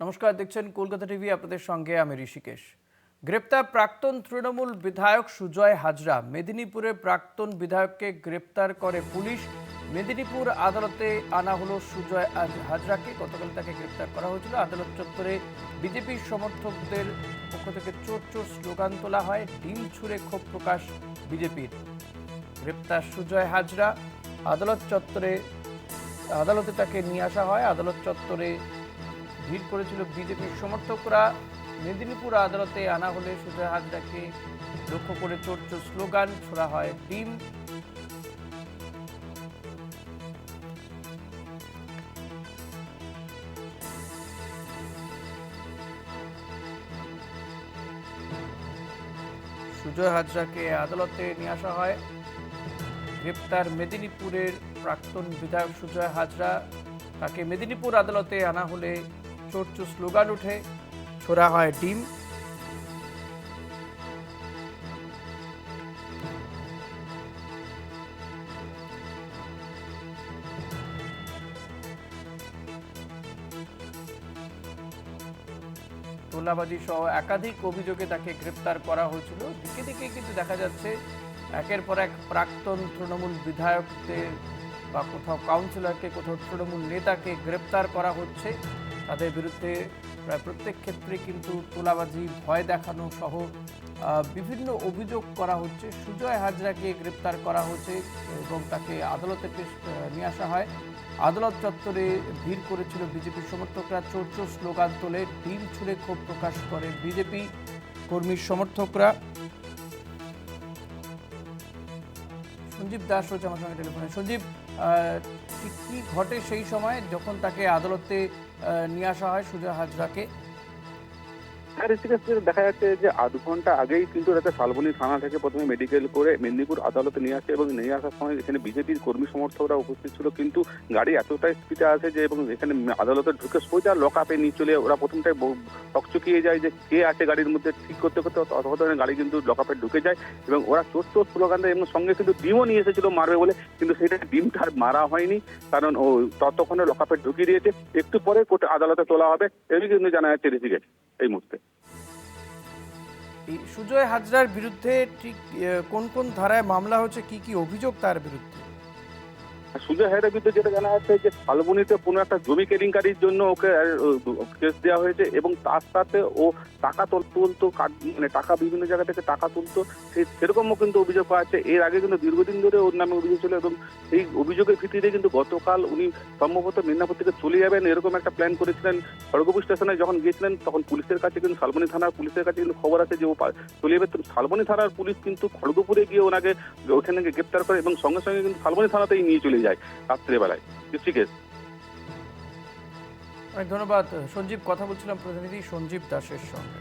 নমস্কার, দেখছেন কলকাতা টিভি। আপনাদের সঙ্গে আমি ঋষিকেশ। গ্রেপ্তার প্রাক্তন তৃণমূল বিধায়ক সুজয় হাজরা। মেদিনীপুরের প্রাক্তন বিধায়ককে গ্রেপ্তার করে পুলিশ। মেদিনীপুর আদালতে আনা হলো সুজয় হাজরাকে। গতকাল তাকে গ্রেপ্তার করা হয়েছিল। আদালত চত্বরে বিজেপির সমর্থকদের পক্ষ থেকে চোর চোর স্লোগান তোলা হয়। ডিম ছুঁড়ে ক্ষোভ প্রকাশ বিজেপির। গ্রেপ্তার সুজয় হাজরা। আদালতে তাকে নিয়ে আসা হয়। আদালত চত্বরে ভিড় করেছিল বিজেপির সমর্থকরা। মেদিনীপুর আদালতে আনা হলে সুজয় হাজরাকে লক্ষ্য করে চোর চোর স্লোগান ছোড়া হয়। ডিম সুজয় হাজরাকে আদালতে নিয়ে আসা হয়। গ্রেপ্তার মেদিনীপুরের প্রাক্তন বিধায়ক সুজয় হাজরা। তাকে মেদিনীপুর আদালতে আনা হলে চোর চোর স্লোগান উঠে, ছোড়া হয় ডিম। তোলাবাজি সহ একাধিক অভিযোগে তাকে গ্রেপ্তার করা হয়েছিল। দিকে দিকে কিন্তু দেখা যাচ্ছে একের পর এক প্রাক্তন তৃণমূল বিধায়কদের বা কোথাও কাউন্সিলরকে, কোথাও তৃণমূল নেতাকে গ্রেপ্তার করা হচ্ছে। তাদের বিরুদ্ধে প্রায় প্রত্যেক ক্ষেত্রে কিন্তু তোলাবাজি, ভয় দেখানো সহ বিভিন্ন অভিযোগ করা হচ্ছে। সুজয় হাজরাকে গ্রেপ্তার করা হয়েছে এবং তাকে আদালতে নিয়ে আসা হয়। আদালত চত্বরে ভিড় করেছিল বিজেপির সমর্থকরা। চোর চোর স্লোগান তোলে, ডিম ছুঁড়ে ক্ষোভ প্রকাশ করে বিজেপি কর্মীর সমর্থকরা। সঞ্জীব দাস রয়েছে আমার সঙ্গে টেলিফোনে। সঞ্জীব, ঠিক কি ঘটে সেই সময় যখন তাকে আদালতে নিয়ে আসা হয় সুজয় হাজরাকে? হ্যাঁ, ঋষিকেশ, দেখা যাচ্ছে যে আধ ঘন্টা আগেই কিন্তু তাকে শালবনী থানা থেকে প্রথমে মেডিকেল করে মেদিনীপুর আদালতে নিয়ে আসে এবং নিয়ে আসার সময় এখানে বিজেপির কর্মী সমর্থকরা উপস্থিত ছিল। কিন্তু গাড়ি এতটাই স্পিডে আসে যে এবং এখানে আদালতে ঢুকে সোজা লকআপে নিয়ে চলে ওরা প্রথমটাই হকচকিয়ে যায় যে কে আছে গাড়ির মধ্যে। ঠিক করতে করতে ততক্ষণে গাড়ি কিন্তু লকআপে ঢুকে যায় এবং ওরা চোর চোর স্লোগান দেয় এবং সঙ্গে কিন্তু ডিমও নিয়ে এসেছিল মারবে বলে, কিন্তু সেটা ডিমটা আর মারা হয়নি, কারণ ও ততক্ষণে লকআপে ঢুকিয়ে দিয়েছে। একটু পরে কোর্টে আদালতে তোলা হবে, এমনি কিন্তু জানা যাচ্ছে ঋষিকেশ এই মুহূর্তে। এই সুজয় হাজরার বিরুদ্ধে ঠিক কোন কোন ধারায় মামলা হচ্ছে, কি কি অভিযোগ তার বিরুদ্ধে? সুজয় হায়দার বিরুদ্ধে যেটা জানা যাচ্ছে যে শালবনীতে কোনো একটা জমি কেলেঙ্কারির জন্য ওকে কেস দেওয়া হয়েছে এবং তার সাথে ও টাকা তুলতো, মানে টাকা বিভিন্ন জায়গা থেকে টাকা তুলতো, সেরকমও কিন্তু অভিযোগ পাওয়া যাচ্ছে। এর আগে কিন্তু দীর্ঘদিন ধরে ওর নামে অভিযোগ ছিল এবং এই অভিযোগের ভিত্তিতে কিন্তু গতকাল উনি সম্ভবত মেদিনীপুর থেকে চলে যাবেন এরকম একটা প্ল্যান করেছিলেন। খড়গপুর স্টেশনে যখন গিয়েছিলেন তখন পুলিশের কাছে কিন্তু শালবনী থানার পুলিশের কাছে কিন্তু খবর আছে যে ও চলে যাবে। শালবনী থানার পুলিশ কিন্তু খড়গপুরে গিয়ে ওনাকে ওখানে গ্রেপ্তার করে এবং সঙ্গে সঙ্গে কিন্তু শালবনী থানাতেই নিয়ে চলে যায় রাত্রেবেলায়। ঋষিকেশ, অনেক ধন্যবাদ সঞ্জীব। কথা বলছিলাম প্রতিনিধি সঞ্জীব দাসের সঙ্গে।